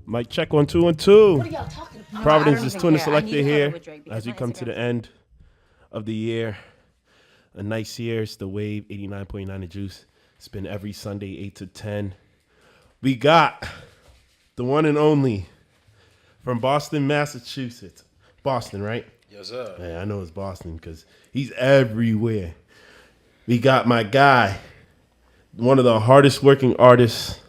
Mic check 1 2 1 2. What are y'all talking about? Providence is twin care. I Selectah need her here with Drake because as we my come to the Instagram- end of the year. A nice year. It's the Wave 89.9 The Juice. It's been every Sunday 8 to 10. We got the one and only from Boston, Massachusetts. Boston, right? Yes, sir. Yeah, I know it's Boston because he's everywhere. We got my guy, one of the hardest working artists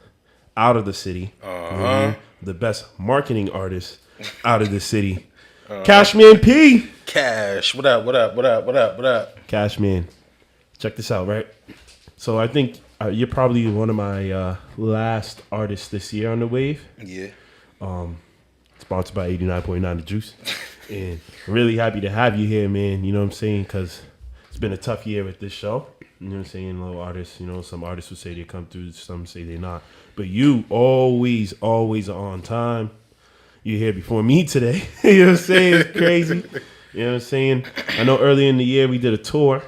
out of the city. The best marketing artist out of the city. Cashman P. Cash. What up, what up, what up, what up, what up? Cashman. Check this out, right? So I think you're probably one of my last artists this year on the Wave. Yeah. Sponsored by 89.9 The Juice. And really happy to have you here, man. You know what I'm saying? Because it's been a tough year with this show. You know what I'm saying? Little artists, you know, some artists will say they come through, some say they're not. But you always are on time. You're here before me today. You know what I'm saying? It's crazy. You know what I'm saying? I know earlier in the year we did a tour.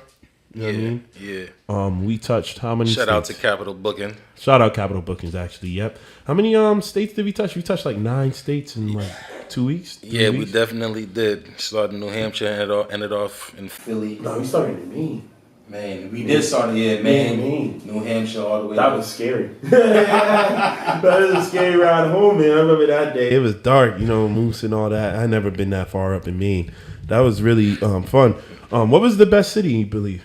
You know what I mean? Yeah. We touched how many Shout out to states? Capital Booking. Shout out Capital Bookings, actually. Yep. How many states did we touch? We touched like 9 states in like 2 weeks. 3 Yeah, we weeks? definitely did. Started in New Hampshire and ended off in Philly. No, we started in Maine. Man, we did start Maine, New Hampshire, all the way. That was scary. That was a scary ride home, man. I remember that day. It was dark, you know, moose and all that. I never been that far up in Maine. That was really fun. What was the best city, you believe?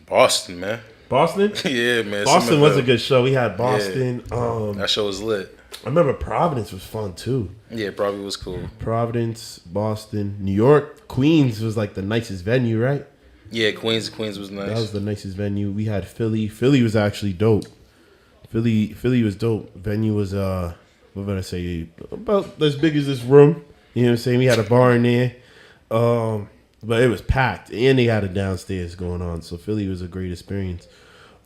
Boston, man. Boston? Yeah, man. Boston was a good show. We had Boston. That show was lit. I remember Providence was fun, too. Yeah, probably was cool. Providence, Boston, New York, Queens was like the nicest venue, right? Yeah, Queens was nice. That was the nicest venue. We had Philly. Philly was actually dope. Philly was dope. Venue was what would I say? About as big as this room. You know what I'm saying? We had a bar in there. But it was packed. And they had a downstairs going on. So Philly was a great experience.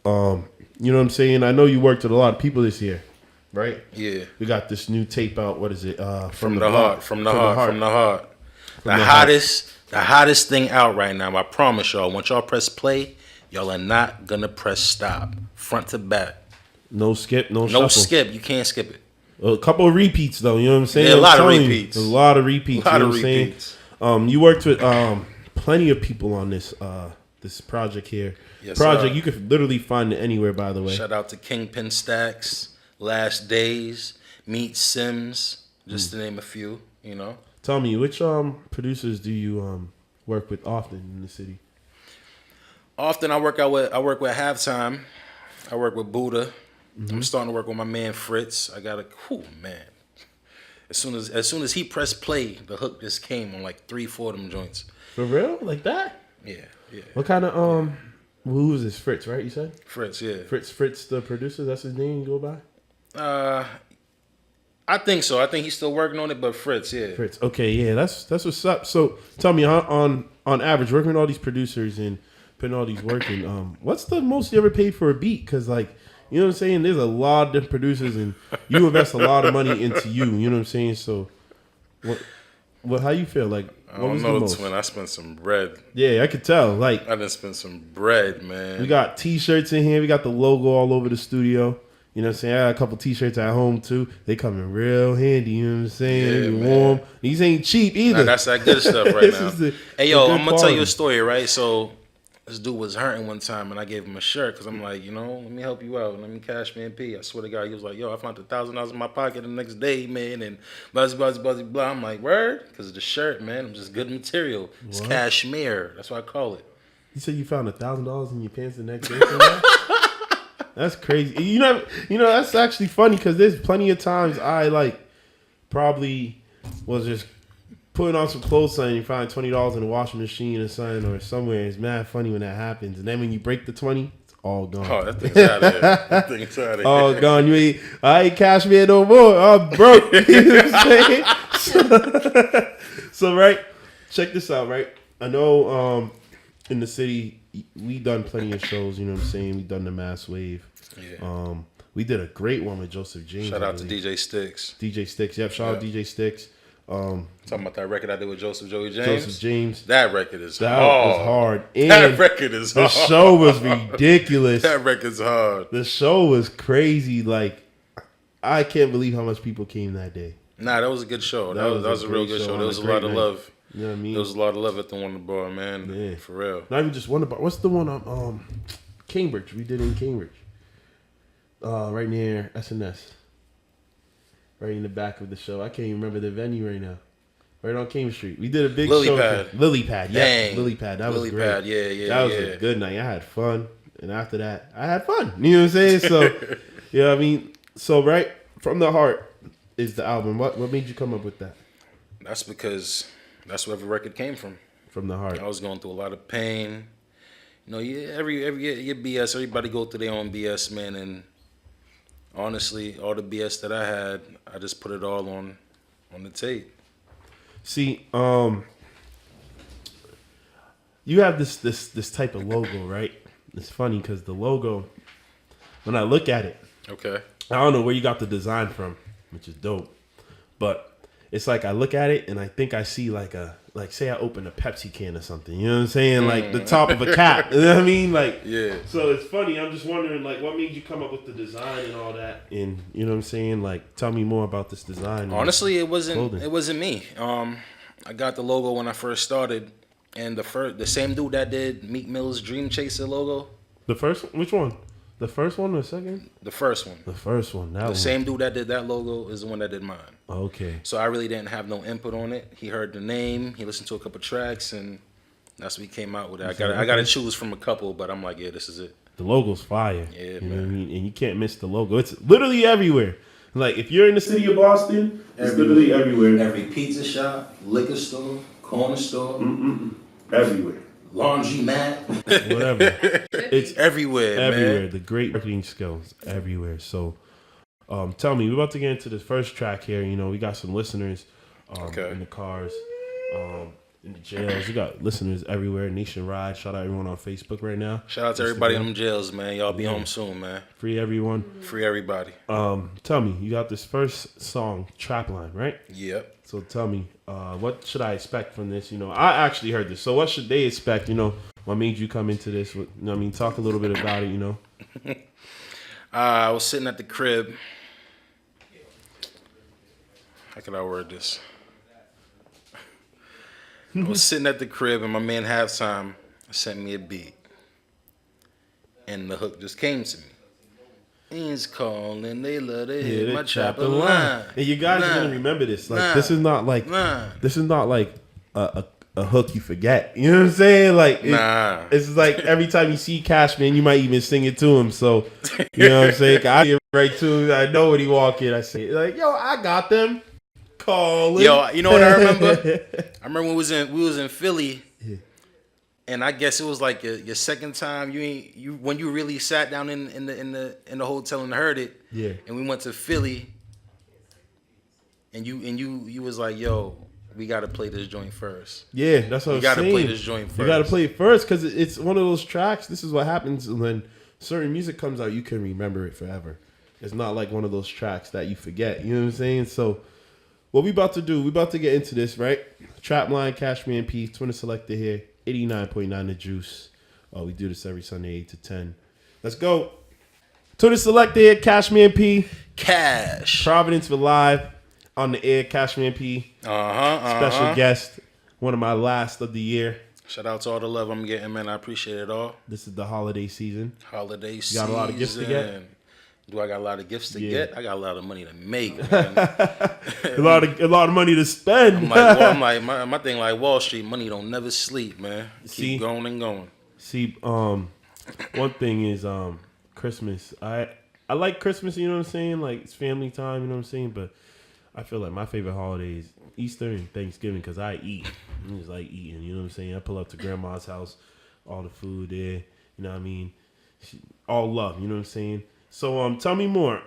You know what I'm saying? I know you worked with a lot of people this year, right? Yeah. We got this new tape out. What is it? From the heart. The hottest thing out right now. I promise y'all. Once y'all press play, y'all are not gonna press stop. Front to back. No skip, no shuffle. No skip. You can't skip it. A couple of repeats though. You know what I'm saying? Yeah, a lot of I'm telling you, repeats. a lot of repeats. A lot you know of what I'm saying? repeats. You worked with plenty of people on this this project here. Yes, project sir. you could literally find it anywhere. By the way, Shout out to Kingpin Stacks, Last Days, Meet Sims, just to name a few. You know. tell me which producers do you work with often in the city? Often I work with Halftime. I work with Buddha. I'm starting to work with my man Fritz. I got man. As soon as he pressed play, the hook just came on like 3-4 of them joints. For real, like that? Yeah. What kind of Who is this? Fritz, right? You said Fritz, yeah. Fritz, the producer. That's his name. You go by? I think so. I think he's still working on it, but Fritz, yeah. Fritz. Okay, yeah, that's what's up. So tell me, on average, working with all these producers and putting all these work in, what's the most you ever paid for a beat? Because like, you know what I'm saying? There's a lot of different producers, and you invest a lot of money into you. You know what I'm saying? So, what? How you feel? Like, I what was don't the know, most? twin. I spent some bread. Yeah, I could tell. Like, I done spent some bread, man. we got T-shirts in here. We got the logo all over the studio. You know what I'm saying? I got a couple T-shirts at home too. They come in real handy. You know what I'm saying? Yeah, They warm. These ain't cheap either. Nah, that's that good stuff right This now. is the Hey, yo, good I'm gonna tell you quality. a story, right? So, this dude was hurting one time, and I gave him a shirt because I'm like, let me help you out. Let me Cashman P. I swear to God, he was like, yo, I found $1,000 in my pocket the next day, man, and blah, blah. I'm like, word? Because of the shirt, man. I'm just good material. It's What? cashmere. That's what I call it. You said you found $1,000 in your pants the next day. From that? That's crazy. You know, that's actually funny because there's plenty of times I like probably was just putting on some clothes and you find $20 in the washing machine or something or somewhere. It's mad funny when that happens, and then when you break the 20, it's all gone. Oh, that thing's out of here. That thing's out of here. All gone. I ain't cash me no more. I'm broke. You know what I'm saying? So right, check this out. Right, I know in the city we done plenty of shows. You know what I'm saying? We done the Mass Wave. Yeah. We did a great one with Joseph James. Shout I out to believe. DJ Sticks. DJ Sticks. Yep, shout out Yeah. DJ Sticks. Talking about that record I did with Joseph Joey James. Joseph James. That record is That hard. was hard. And That record is the hard. show was ridiculous. That record's hard. The show was crazy. Like, I can't believe how much people came that day. Nah, that was a good show. That was a real good show. There was a lot of love. You know what I mean? There was a lot of love at the Wonder Bar, man. Yeah. For real. Not even just Wonder Bar. What's the one on Cambridge? We did in Cambridge. Right near SNS. Right in the back of the show. I can't even remember the venue right now. Right on Cambridge Street. We did a big show. Lily Pad. Yeah. Lily Pad. That was great. Pad. Yeah. That was a good night. I had fun. And after that, I had fun. You know what I'm saying? So, you know what I mean? So, right from the heart is the album. What made you come up with that? That's because that's where every record came from. From the heart. I was going through a lot of pain. You know, every your BS, everybody go through their own BS, man. And honestly, all the BS that I had, I just put it all on the tape. See, you have this type of logo, right? It's funny because the logo, when I look at it, okay, I don't know where you got the design from, which is dope, but it's like I look at it and I think I see like say I open a Pepsi can or something, you know what I'm saying? Like the top of a cap, you know what I mean? Like, yeah. So it's funny. I'm just wondering, like, what made you come up with the design and all that? And you know what I'm saying? Like, tell me more about this design. Honestly, it wasn't me. I got the logo when I first started, and the same dude that did Meek Mill's Dream Chaser logo. The first, which one? The first one or the second? The first one. The first one. The same dude that did that logo is the one that did mine. Okay. So I really didn't have no input on it. He heard the name. He listened to a couple tracks, and that's what he came out with. I got to choose from a couple, but I'm like, yeah, this is it. The logo's fire. Yeah, you man. know what I mean? And you can't miss the logo. It's literally everywhere. Like, if you're in the city of Boston, it's literally everywhere. Every pizza shop, liquor store, corner store. Everywhere. Laundry mat. Whatever. It's everywhere, everywhere. Man. The great marketing skills everywhere. So, tell me, we're about to get into this first track here. You know, we got some listeners in the cars, in the jails. We got listeners everywhere, nationwide. Shout out everyone on Facebook right now. Shout out to everybody in them jails, man. Y'all be home soon, man. Free everyone. Free everybody. Tell me, you got this first song, Trap Line, right? Yep. So tell me, what should I expect from this? You know, I actually heard this. So what should they expect? You know, what made you come into this? You know, I mean, talk a little bit about it, you know. I was sitting at the crib. How can I word this? I was sitting at the crib and my man Halftime sent me a beat. And the hook just came to me. He's calling, they love to hit my chopper line. And you guys are gonna remember this. Like this is not like a hook you forget. You know what I'm saying? Like it's like every time you see Cashman, you might even sing it to him. So you know what I'm saying? I get right to. I know when he walk in, I say like, "Yo, I got them." Calling. Yo, you know what I remember? I remember when we was in Philly. And I guess it was like your second time when you really sat down in the hotel and heard it. Yeah. And we went to Philly. And you was like, yo, we gotta play this joint first. Yeah, that's what I'm saying. You gotta play this joint first. You gotta play it first because it's one of those tracks. This is what happens when certain music comes out. You can remember it forever. It's not like one of those tracks that you forget. You know what I'm saying? So what we about to do? We about to get into this, right? Trap Line, Cashman P, Twin Selectah here. 89.9 The Juice. We do this every Sunday, 8 to 10. Let's go. To the Selectah here, Cashman P. Cash. Providence for live on the air, Cashman P. Special guest. One of my last of the year. Shout out to all the love I'm getting, man. I appreciate it all. This is the holiday season. Holiday season. You got a lot of gifts to get? Do I got a lot of gifts to get? I got a lot of money to make, man. a lot of money to spend. I'm like my thing like Wall Street, money don't never sleep, man. Keep going and going. See, one thing is Christmas. I like Christmas, you know what I'm saying? Like it's family time, you know what I'm saying? But I feel like my favorite holiday is Easter and Thanksgiving because I eat. I just like eating, you know what I'm saying? I pull up to grandma's house, all the food there, you know what I mean? All love, you know what I'm saying? So tell me more.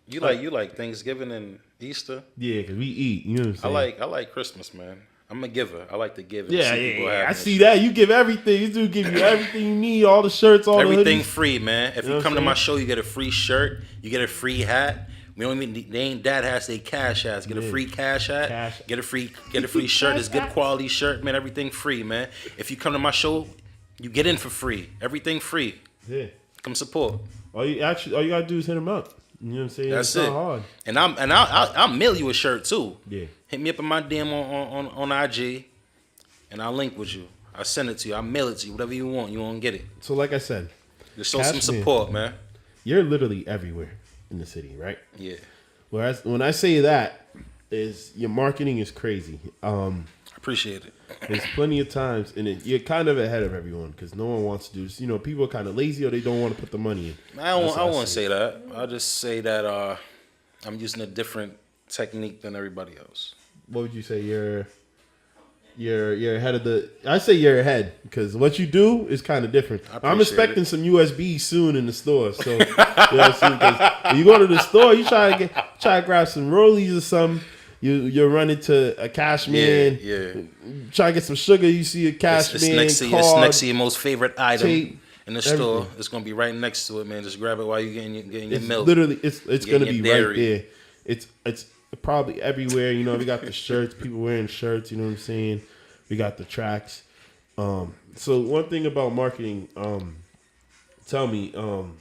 You like Thanksgiving and Easter? Yeah, because we eat. You know what I'm saying? I like Christmas, man. I'm a giver. I like to give. Yeah. I see that. You give everything. You do give you everything you need. All the shirts, all everything the free, man. If you come to my show, you get a free shirt. You get a free hat. We don't even. They ain't dad hats. They cash hats. Get a free cash hat. Get a free shirt. It's good quality shirt, man. Everything free, man. If you come to my show, you get in for free. Everything free. Yeah. Come support. All you gotta do is hit him up. You know what I'm saying? That's it's it. not hard. And I'll mail you a shirt too. Yeah. Hit me up in my DM on IG, and I'll link with you. I'll send it to you. I'll mail it to you. Whatever you want, you won't get it. So like I said, Just show some Cashman, support, man. you're literally everywhere in the city, right? Yeah. Whereas when I say that, is your marketing is crazy. Appreciate it. There's plenty of times, and you're kind of ahead of everyone because no one wants to do this. You know, people are kind of lazy or they don't want to put the money in. I won't say that. I'll just say that I'm using a different technique than everybody else. What would you say? You're ahead of the. I say you're ahead because what you do is kind of different. I'm expecting some USB soon in the store. So you know what I'm saying? 'Cause when you go to the store, you try to grab some rollies or something. You're running to a Cashman. Yeah. Try to get some sugar. You see a Cashman It's next to your most favorite item tape, in the store. everything. It's gonna be right next to it, man. Just grab it while you're getting your It's milk. literally it's gonna be dairy. right there. It's probably everywhere. You know, we got the shirts. People wearing shirts. You know what I'm saying? We got the tracks. So one thing about marketing. Tell me, do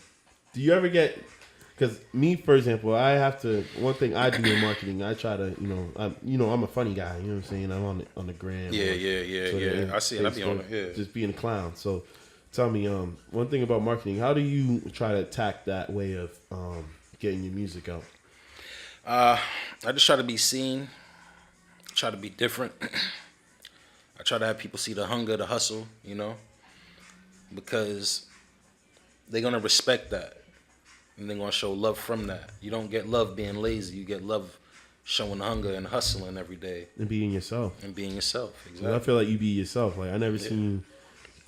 you ever get? Because me, for example, I have to. One thing I do in marketing, I try to, I'm a funny guy. You know what I'm saying? I'm on the gram. Yeah. I see it. I be on it. Yeah. Just being a clown. So, tell me, one thing about marketing. How do you try to attack that way of getting your music out? I just try to be seen. Try to be different. I try to have people see the hunger, the hustle. You know, because they're gonna respect that. And they're going to show love from that. You don't get love being lazy. You get love showing hunger and hustling every day. And being yourself. Exactly. I feel like you be yourself. Like, I never seen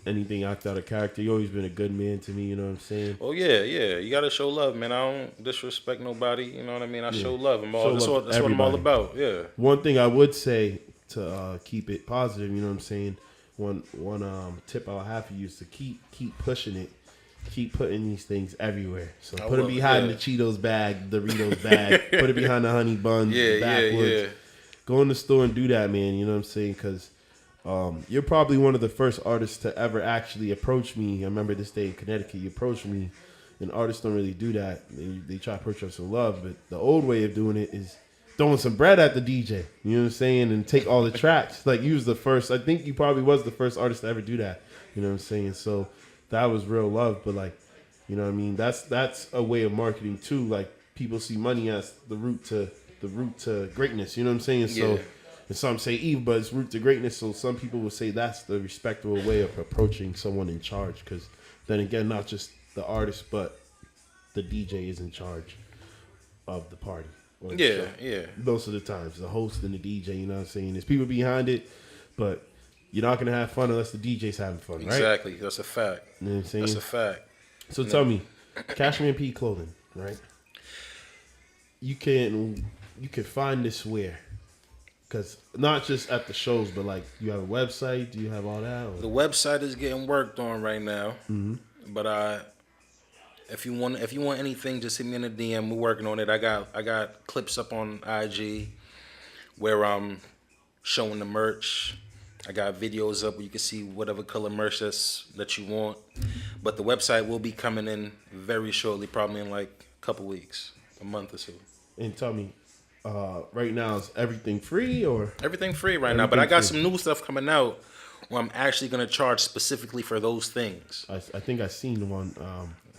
anything act out of character. You always been a good man to me, you know what I'm saying? Oh, yeah. You got to show love, man. I don't disrespect nobody. You know what I mean? I show love. That's what I'm all about. Yeah. One thing I would say to keep it positive, you know what I'm saying? One tip I'll have for you is to keep pushing it. Keep putting these things everywhere. So put it behind the Cheetos bag, the Doritos bag. Put it behind the honey buns, backwards. Go in the store and do that, man. You know what I'm saying? Because you're probably one of the first artists to ever actually approach me. I remember this day in Connecticut, you approached me, and artists don't really do that. They try to approach us with love, but the old way of doing it is throwing some bread at the DJ. You know what I'm saying? And take all the tracks. Like, you was the first. I think you probably was the first artist to ever do that. You know what I'm saying? So that was real love, but like, you know what I mean? That's a way of marketing too. Like, people see money as the route to greatness. You know what I'm saying? So, and some say evil, but it's route to greatness. So some people will say that's the respectable way of approaching someone in charge. Because then again, not just the artist, but the DJ is in charge of the party. Most of the times, the host and the DJ. You know what I'm saying? There's people behind it, but you're not going to have fun unless the DJ's having fun, right? Exactly. That's a fact. You know what I'm saying? That's a fact. So tell me, Cashman P clothing, right? You can find this where? Because not just at the shows, but like, you have a website? Do you have all that? Or? The website is getting worked on right now. Mm-hmm. But if you want anything, just hit me in the DM. We're working on it. I got clips up on IG where I'm showing the merch. I got videos up where you can see whatever color merch that you want. But the website will be coming in very shortly, probably in like a couple weeks, a month or so. And tell me, right now, is everything free or? Everything free right now, but I got some new stuff coming out where I'm actually going to charge specifically for those things. I think I seen one.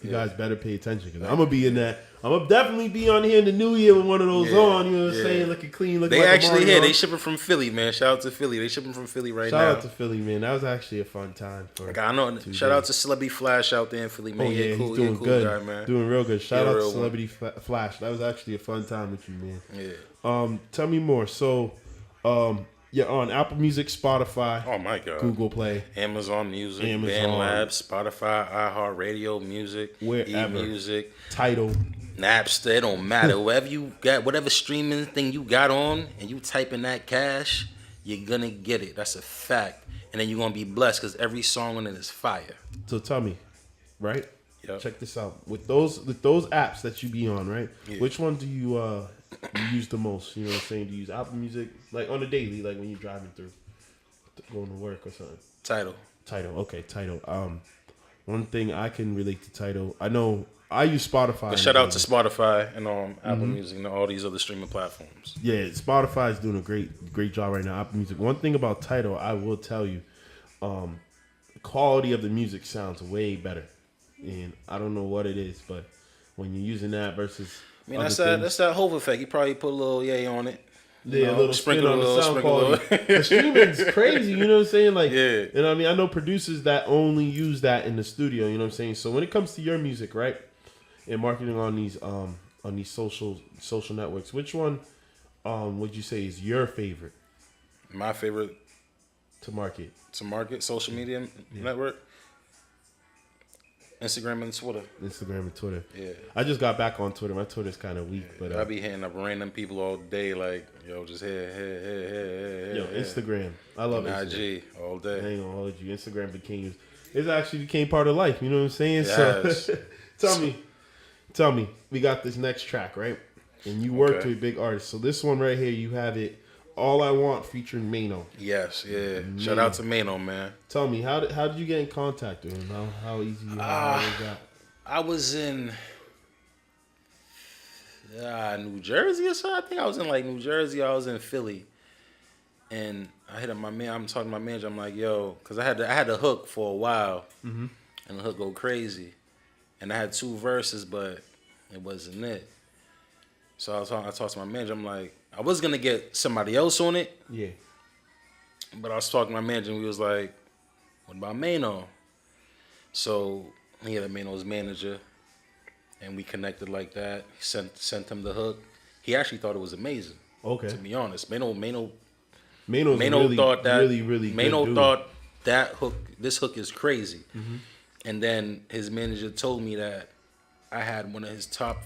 You guys better pay attention because I'm gonna be in that. I'm gonna definitely be on here in the new year with one of those on. You know what I'm saying? Looking clean, looking. They like actually here. They shipping from Philly, man. Shout out to Philly. They shipping from Philly now. Shout out to Philly, man. That was actually a fun time. I know. Shout out to Celebrity Flash out there in Philly, man. Yeah, cool, he's doing cool good, guy, man. Doing real good. Shout out to Celebrity Flash. That was actually a fun time with you, man. Yeah. Tell me more. So, you're on Apple Music, Spotify. Oh my God. Google Play, Amazon Music, BandLab, Spotify, iHeartRadio, Music, wherever. eMusic, Tidal, Napster. It don't matter. Wherever you got, whatever streaming thing you got on, and you type in that cash, you're gonna get it. That's a fact. And then you're gonna be blessed because every song on it is fire. So tell me, right? Yep. Check this out. With those apps that you be on, right? Yeah. Which one do you use the most? You know what I'm saying? Do you use Apple Music like on the daily, like when you're driving through, going to work or something? Tidal. Okay, Tidal. One thing I can relate to Tidal. I know I use Spotify. But shout out to Spotify and Apple Music and all these other streaming platforms. Yeah, Spotify is doing a great job right now. Apple Music. One thing about Tidal, I will tell you, the quality of the music sounds way better. And I don't know what it is, but when you're using that versus, I mean, that's that Hove effect. You probably put a little yay on it. Yeah, a little sprinkle on the sound quality. The streaming's crazy, you know what I'm saying? Like, yeah. And I mean, I know producers that only use that in the studio, you know what I'm saying? So when it comes to your music, right, and marketing on these social networks, which one would you say is your favorite? My favorite to market social media network. Instagram and Twitter. Yeah. I just got back on Twitter. My Twitter's kind of weak, but I be hitting up random people all day, like, yo, just here. Yo, Instagram. I love and Instagram. IG all day. I ain't gonna hold you. Instagram became part of life. You know what I'm saying? Yes. So, tell me. We got this next track, right? And you worked with big artists. So this one right here, you have it. All I Want featuring Mano. Yes, yeah. Shout out to Mano, man. Tell me, how did you get in contact with him? How easy you got? I was in New Jersey or so. I think I was in like New Jersey. I was in Philly, and I hit up my man. I'm talking to my manager. I'm like, yo, because I had the hook for a while, and the hook go crazy, and I had 2 verses, but it wasn't it. So I talked to my manager. I'm like, I was gonna get somebody else on it. Yeah. But I was talking to my manager and we was like, what about Mano? So he had a Mano's manager and we connected like that. He sent him the hook. He actually thought it was amazing. Okay. To be honest. Mano thought that really Mano thought this hook is crazy. And then his manager told me that I had one of his top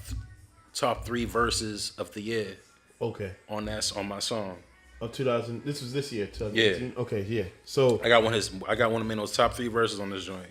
3 verses of the year. Okay. On my song. Of 2000. This was this year, 2018. Yeah. Okay, yeah. So I got one of Mano's top 3 verses on this joint.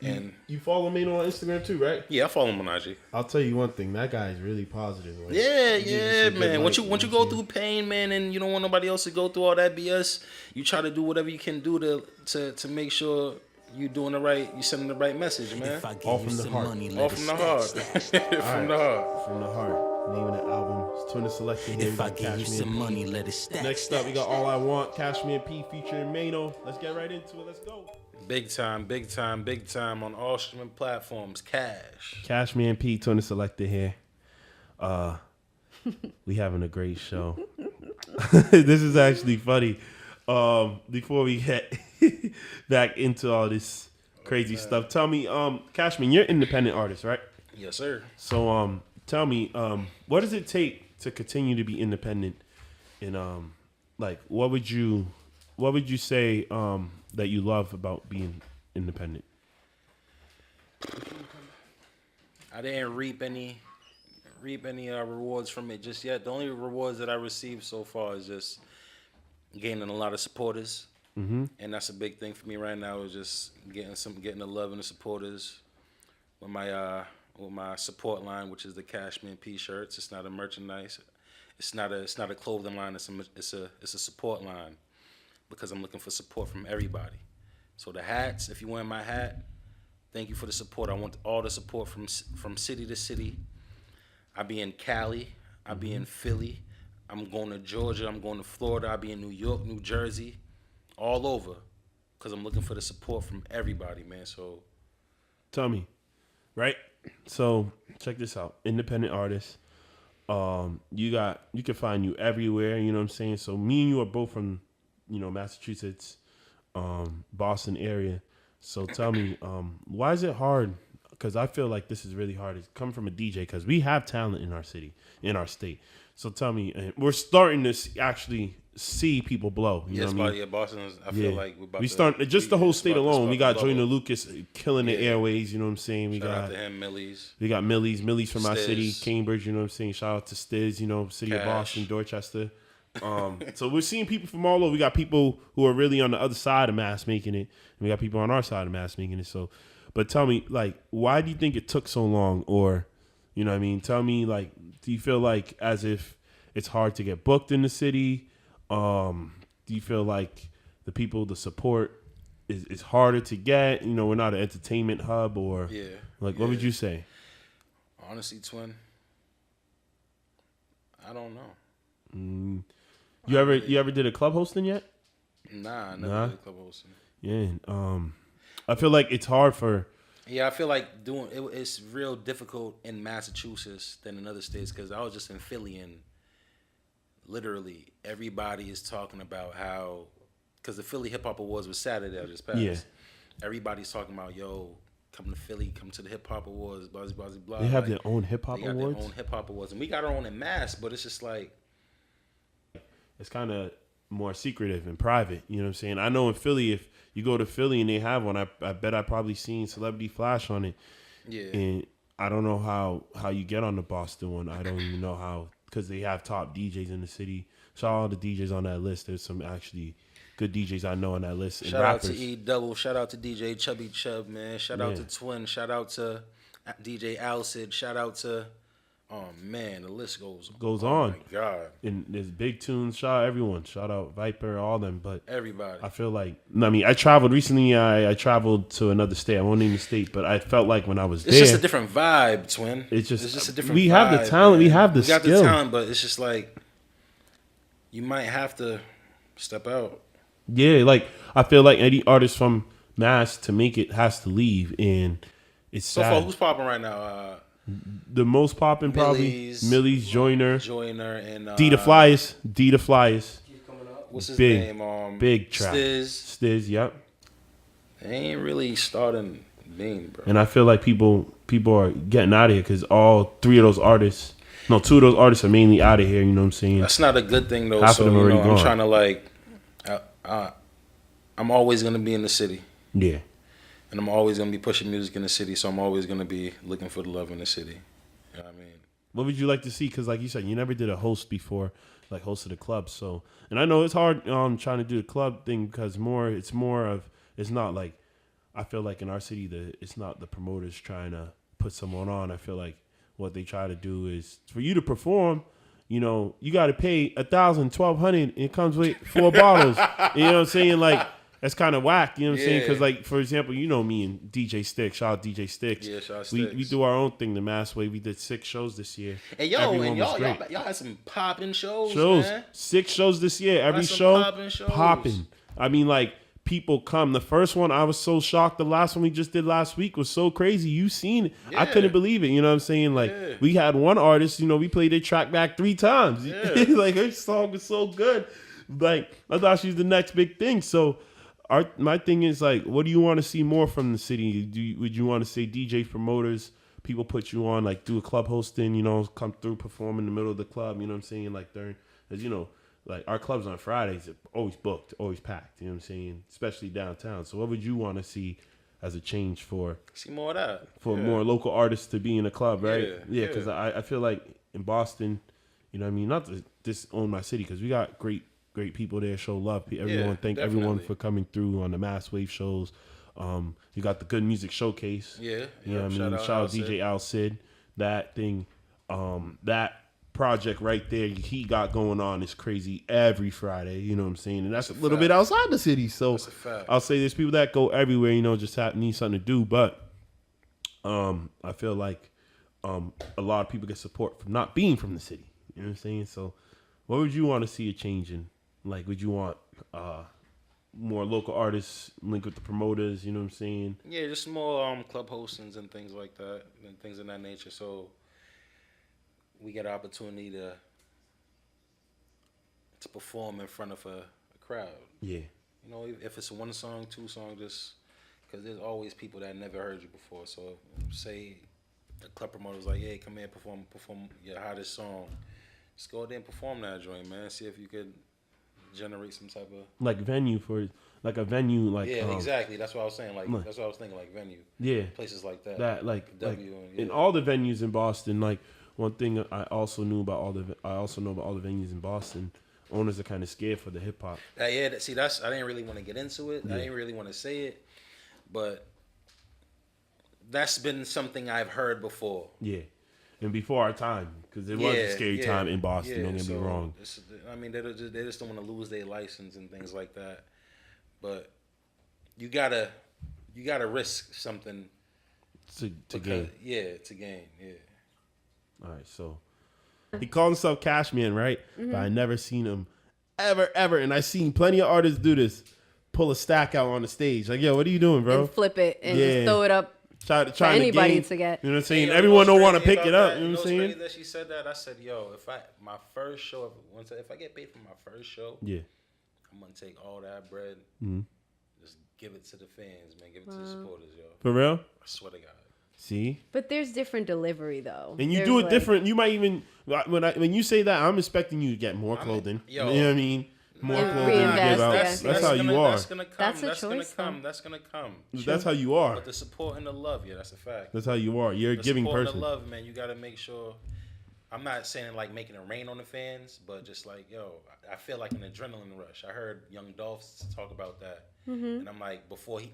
And you follow Mano on Instagram too, right? Yeah, I follow him on IG. I'll tell you one thing, that guy is really positive. Like, yeah, man. Once you go through pain, man, and you don't want nobody else to go through all that BS, you try to do whatever you can do to make sure you doing the right, you sending the right message, man. All from the heart. All from the heart. From the heart. From the heart. Name of the album is Selectah. If I give you some money, let it stack. Next up, we got All I Want, Cashman P featuring Mano. Let's get right into it. Let's go. Big time on all streaming platforms. Cashman P, Selectah here. We having a great show. This is actually funny. Before we get back into all this crazy stuff, tell me, Cashman, you're an independent artist, right? Yes, sir. So, tell me, what does it take to continue to be independent? And like, what would you say that you love about being independent? I didn't reap any rewards from it just yet. The only rewards that I received so far is just gaining a lot of supporters, and that's a big thing for me right now. Is just getting the love and the supporters with my support line, which is the Cashman P shirts. It's not a merchandise. It's not a clothing line. It's a support line because I'm looking for support from everybody. So the hats, if you wear my hat, thank you for the support. I want all the support from city to city. I be in Cali. I be in Philly. I'm going to Georgia. I'm going to Florida. I be in New York, New Jersey, all over, because I'm looking for the support from everybody, man. So, tell me, right? So check this out, independent artist. You can find you everywhere. You know what I'm saying? So me and you are both from, Massachusetts, Boston area. So tell me, why is it hard? Because I feel like this is really hard. It's coming from a DJ because we have talent in our city, in our state. So tell me, we're starting to actually see people blow. You know what I mean? Yeah, Boston. I feel like we start just the whole state alone. We got Joyner Bubble. Lucas killing the airways. You know what I'm saying? Shout out to him, Millie's. We got Millie's from our Stiz. city, Cambridge. You know what I'm saying? Shout out to Stiz. City of Boston, Dorchester. So we're seeing people from all over. We got people who are really on the other side of mass making it, and we got people on our side of mass making it. So, but tell me, like, why do you think it took so long? Or, you know what I mean? Tell me, like, do you feel like as if it's hard to get booked in the city? Do you feel like the support is harder to get? We're not an entertainment hub, or Like, what would you say? Honestly, twin, I don't know. You ever did a club hosting yet? Nah, I never did a club hosting. Yeah. I feel like it's hard for. Yeah, I feel like doing it's real difficult in Massachusetts than in other states because I was just in Philly and literally everybody is talking about how because the Philly Hip Hop Awards was Saturday that just passed. Yeah. Everybody's talking about come to Philly, come to the Hip Hop Awards, blah blah blah blah. They have their own hip hop awards. They got their own hip hop awards, and we got our own in Mass, but it's just like it's kind of more secretive and private. You know what I'm saying? I know in Philly, if you go to Philly and they have one, I bet I probably seen Celebrity Flash on it. Yeah. And I don't know how you get on the Boston one. I don't even know how because they have top DJs in the city. Shout out all the DJs on that list. There's some actually good DJs I know on that list. And shout rappers. out to E Double. Shout out to DJ Chubby Chub, man. Shout out to Twin. Shout out to DJ Alcid. Shout out to man, the list goes on. Oh my God. And there's big tunes. Shout out everyone. Shout out Viper, all them. But everybody. I feel like I traveled recently. I traveled to another state. I won't name the state, but I felt like when I was there, it's just a different vibe, Twin. It's just a different. We vibe, have the talent. Man. We have the skill. We got the talent, but it's just like you might have to step out. Yeah, like I feel like any artist from Mass to make it has to leave, and it's so sad. far, who's popping right now? The most popping probably Millie's Joyner, and D the Flyers. What's his big, name? Big trap. Stiz. Yep. They ain't really starting being, bro. And I feel like people are getting out of here because all two of those artists are mainly out of here. You know what I'm saying? That's not a good thing though. Half of them already gone. I'm trying to I'm always gonna be in the city. Yeah. And I'm always going to be pushing music in the city, so I'm always going to be looking for the love in the city. You know what I mean? What would you like to see? Because like you said, you never did a host before, like hosted a club. So, and I know it's hard trying to do a club thing because it's not like, I feel like in our city, it's not the promoters trying to put someone on. I feel like what they try to do is for you to perform, you know, you got to pay $1,000, $1,200, and it comes with 4 bottles. You know what I'm saying? Like, that's kind of whack, you know what I'm saying? Because, like, for example, you know me and DJ Sticks. Shout out DJ Sticks. Yeah, shout out Sticks. We do our own thing the Mass way. We did 6 shows this year. And y'all had some popping shows, man. 6 shows this year. Every show popping. I mean, like, people come. The first one, I was so shocked. The last one we just did last week was so crazy. You seen it. Yeah. I couldn't believe it. You know what I'm saying? Like, we had one artist, you know, we played their track back 3 times. Yeah. Like, her song was so good. Like, I thought she was the next big thing. So, my thing is like, what do you want to see more from the city? Would you want to say DJ promoters, people put you on, like do a club hosting, you know, come through, perform in the middle of the club, you know what I'm saying? Like because you know, like our clubs on Fridays are always booked, always packed, you know what I'm saying? Especially downtown. So what would you want to see as a change see more of that? For more local artists to be in a club, right? Yeah, because I feel like in Boston, you know what I mean? Not to disown my city because we got great people there, show love. Thank everyone for coming through on the Mass Wave shows. You got the Good Music Showcase. Yeah. You know what I mean? Shout out DJ Alcid. That thing, that project right there he got going on is crazy every Friday. You know what I'm saying? And that's a little bit outside the city. So I'll say there's people that go everywhere, you know, just need something to do. But I feel like a lot of people get support from not being from the city. You know what I'm saying? So what would you want to see a change in? Like, would you want more local artists linked with the promoters? You know what I'm saying? Yeah, just more club hostings and things like that, and things of that nature. So we get an opportunity to perform in front of a crowd. Yeah. You know, if it's 1 song, 2 songs, just because there's always people that never heard you before. So say the club promoter's like, "Hey, come here, perform your hottest song." Just go there and perform that joint, man. See if you could generate some type of like a venue, exactly. That's what I was saying. Like that's what I was thinking. Like venue, places like that. That in all the venues in Boston. Like one thing I also know about all the venues in Boston. Owners are kind of scared for the hip hop. See, I didn't really want to get into it. I didn't really want to say it, but that's been something I've heard before. Yeah. And before our time, because it was a scary time in Boston. Don't get me wrong. I mean, they just don't want to lose their license and things like that. But you gotta risk something to gain. Yeah, to gain. Yeah. All right, so he called himself Cashman, right? But I never seen him ever, and I seen plenty of artists do this. Pull a stack out on the stage, like, yo, what are you doing, bro? And flip it and just throw it up. Try for anybody to get. You know what I'm saying? Yo, Everyone don't want to crazy pick it about up. that? You know what I'm saying? Crazy that she said that. I said, yo, if I get paid for my first show, Yeah. I'm gonna take all that bread, just give it to the fans, man. Give it to the supporters, yo. For real? I swear to God. See? But there's different delivery though. And you There's do it like- different. You might even when you say that, I'm expecting you to get more clothing. yo. You know what I mean? More And clothing to give reinvest, out. yeah. That's how you are. That's gonna come. That's a That's gonna choice, come. though. That's gonna come. That's how you are. But the support and the love, yeah, that's a fact. That's how you are. You're a The giving support person. and the love, man. You gotta make sure. I'm not saying like making it rain on the fans, but just like, yo, I feel like an adrenaline rush. I heard Young Dolph talk about that, and I'm like,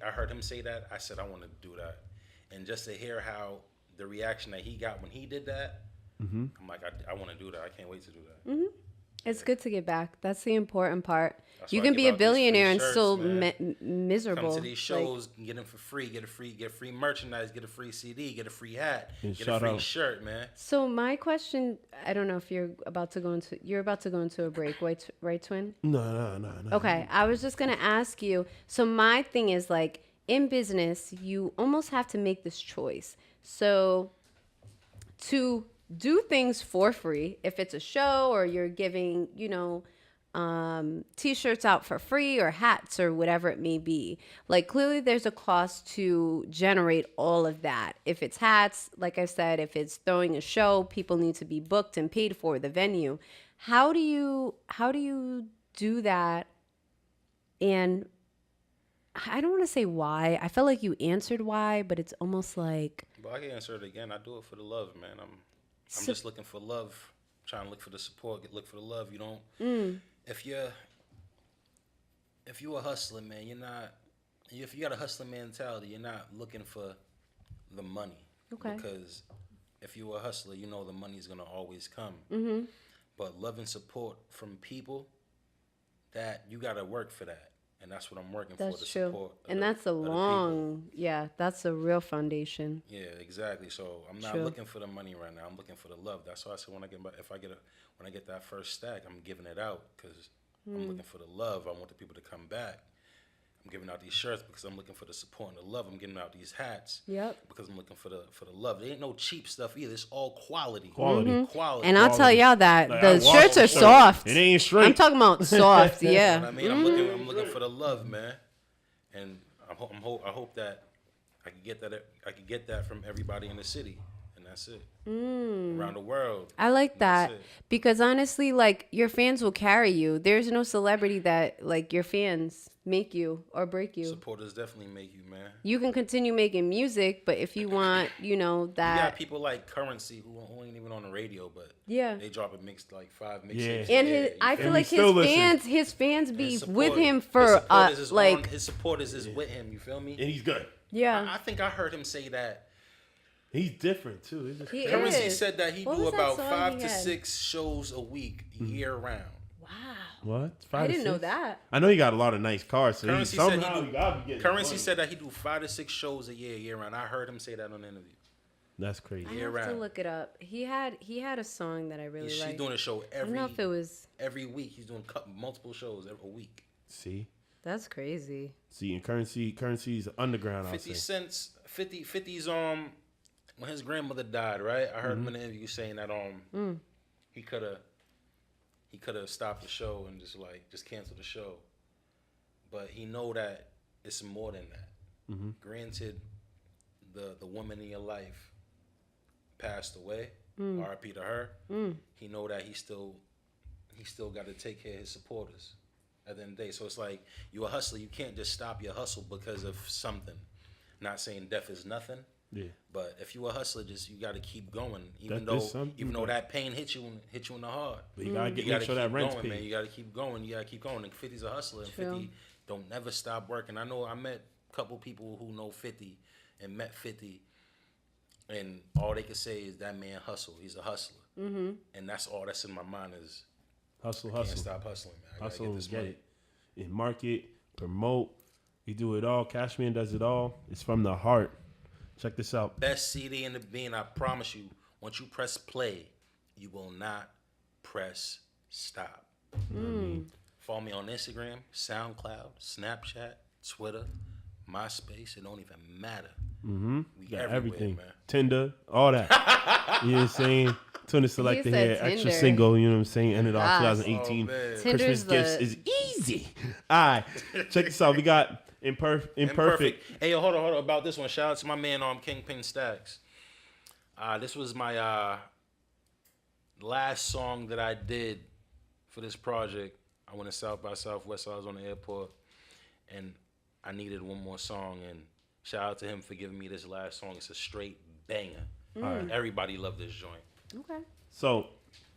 I heard him say that, I said I want to do that, and just to hear how the reaction that he got when he did that, I'm like, I want to do that. I can't wait to do that. It's good to get back. That's the important part. That's You why I can give be a out these free billionaire and shirts, still man. miserable. Come to these shows, get them for free, get free merchandise, get a free CD, get a free hat, And get a shout free out. shirt, man. So my question, I don't know if you're about to go into a break, right, twin? No. Okay, I was just gonna ask you. So my thing is like in business, you almost have to make this choice. So to do things for free, if it's a show or you're giving, t-shirts out for free or hats or whatever it may be, like clearly there's a cost to generate all of that. If it's hats, like I said, if it's throwing a show, people need to be booked and paid for the venue. How do you do that? And I don't want to say why. I felt like you answered why, but it's almost like But I can answer it again. I do it for the love, man. I'm just looking for love, trying to look for the support, look for the love. You don't. If you're a hustler, man, you're not. If you got a hustler mentality, you're not looking for the money. Okay. Because if you're a hustler, you know the money's gonna always come. But love and support from people, that you gotta work for that. And that's what I'm working for, the that's true. support. And that's a long, that's a real foundation. Yeah, exactly. So I'm not True. looking for the money right now. I'm looking for the love. That's why I said when I get that first stack, I'm giving it out because I'm looking for the love. I want the people to come back. I'm giving out these shirts because I'm looking for the support and the love. I'm giving out these hats. Yep. Because I'm looking for the love. There ain't no cheap stuff either. It's all quality. Quality. Quality. And I'll tell y'all that Like, the I wash shirts the are shirt. soft. It ain't straight. I'm talking about soft, You know yeah. what I mean? I'm looking for the love, man. And I hope that I could get that from everybody in the city, and that's it. Around the world. I like that That's it. because honestly, like your fans will carry you. There's no celebrity that like your fans make you or break you. Supporters definitely make you, man. You can continue making music, but if you want, You got that. people like Currency who ain't even on the radio, but Yeah. they drop a mix like 5 mixtapes. Yeah. a And year, his, you I feel feel we like still listen. his fans be His with support- him his for supporters is like his supporters is with him. You feel me? And he's good. yeah. I think I heard him say that. He's different too. It's just He Currency is. said that he What do was that about song 5 he to had? 6 shows a week, year round. Wow. What? I didn't know that. I know he got a lot of nice cars. So Currency he, said somehow he he gotta be getting Currency money. said that he do 5 to 6 shows a year round. I heard him say that on the interview. That's crazy. I Year have to round. look it up. He had a song that I really She's liked. doing a show I don't know if it was. every week. He's doing multiple shows every week. See, That's crazy. and currency's underground. I'll 50 say. cents. 50's when his grandmother died, right? I heard him in the interview saying that he could have stopped the show and just canceled the show, but he know that it's more than that. Granted, the woman in your life passed away. R.I.P. to her. He know that he still got to take care of his supporters at the end of the day. So it's like you a hustler. You can't just stop your hustle because of something. Not saying death is nothing. Yeah. But if you a hustler, you got to keep going, even That is though something. that pain hit you in the heart. But you gotta You make gotta sure that keep rent's going, paid. man. You gotta keep going. You gotta keep going. And 50's a hustler, and True. 50 don't never stop working. I know I met a couple people who know 50 and met 50, and all they could say is that man hustle. He's a hustler, and that's all that's in my mind is Hustle, can't hustle, stop hustling, man. I gotta hustle, get and this get money. it. In market, promote. You do it all. Cashman does it all. It's from the heart. Check this out. Best CD in the bin. I promise you. Once you press play, you will not press stop. Follow me on Instagram, SoundCloud, Snapchat, Twitter, MySpace. It don't even matter. We Got everywhere, everything. man. Tinder, all that. You know what I'm saying? Tuna Selectah said here. Extra Tinder. single, you know what I'm saying? Ended off Gosh. 2018. Oh, man. Christmas Tinder's gifts the- is easy. All right. Check this out. We got Imperfect. Hey, yo, hold on about this one. Shout out to my man Kingpin Stacks. This was my last song that I did for this project. I went to South by Southwest. I was on the airport, and I needed one more song. And shout out to him for giving me this last song. It's a straight banger. Everybody loved this joint. Okay. So,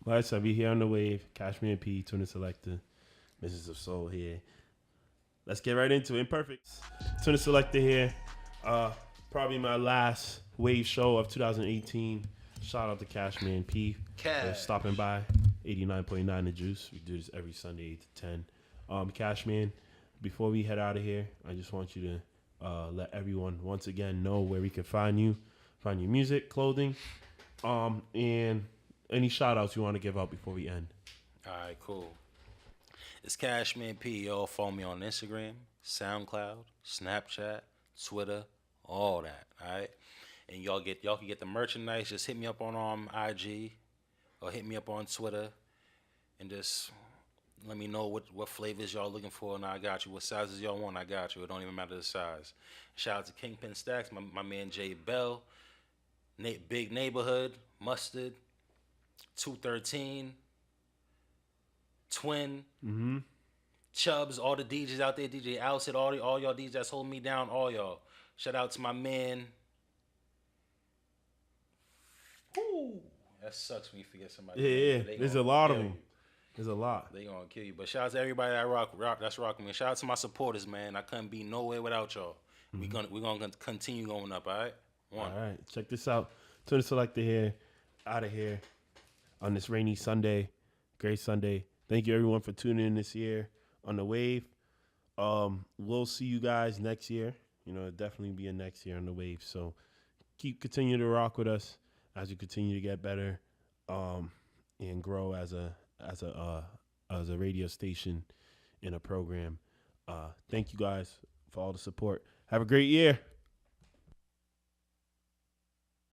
like I said, we here on the wave. Cashman P, Tuna Selectah, Mrs. of Soul here. Let's get right into it. Imperfect. Tuna Selectah here. Probably my last wave show of 2018. Shout out to Cashman P for stopping by. 89.9 The Juice. We do this every Sunday, 8 to 10. Cashman, before we head out of here, I just want you to let everyone once again know where we can find you, find your music, clothing, and any shout outs you want to give out before we end. All right, cool. It's Cashman P. Y'all follow me on Instagram, SoundCloud, Snapchat, Twitter, all that. All right, and y'all can get the merchandise. Just hit me up on IG or hit me up on Twitter, and just let me know what flavors y'all looking for, and I got you. What sizes y'all want, I got you. It don't even matter the size. Shout out to Kingpin Stacks, my man Jay Bell, Big Neighborhood, Mustard, 213. Twin, Chubbs, all the DJs out there, DJ Alcid, all y'all DJs that's holding me down, all y'all. Shout out to my man. Ooh, that sucks when you forget somebody. Yeah. They There's gonna a lot of kill them. you. There's a lot. They gonna kill you. But shout out to everybody that that's rocking me. Shout out to my supporters, man. I couldn't be nowhere without y'all. We're gonna continue going up, all right? One. All right. Check this out. Tuna Selectah here, out of here on this rainy Sunday. Great Sunday. Thank you everyone for tuning in this year on the wave. We'll see you guys next year. You know, it'll definitely be a next year on the wave. So continue to rock with us as we continue to get better and grow as a radio station in a program. Thank you guys for all the support. Have a great year.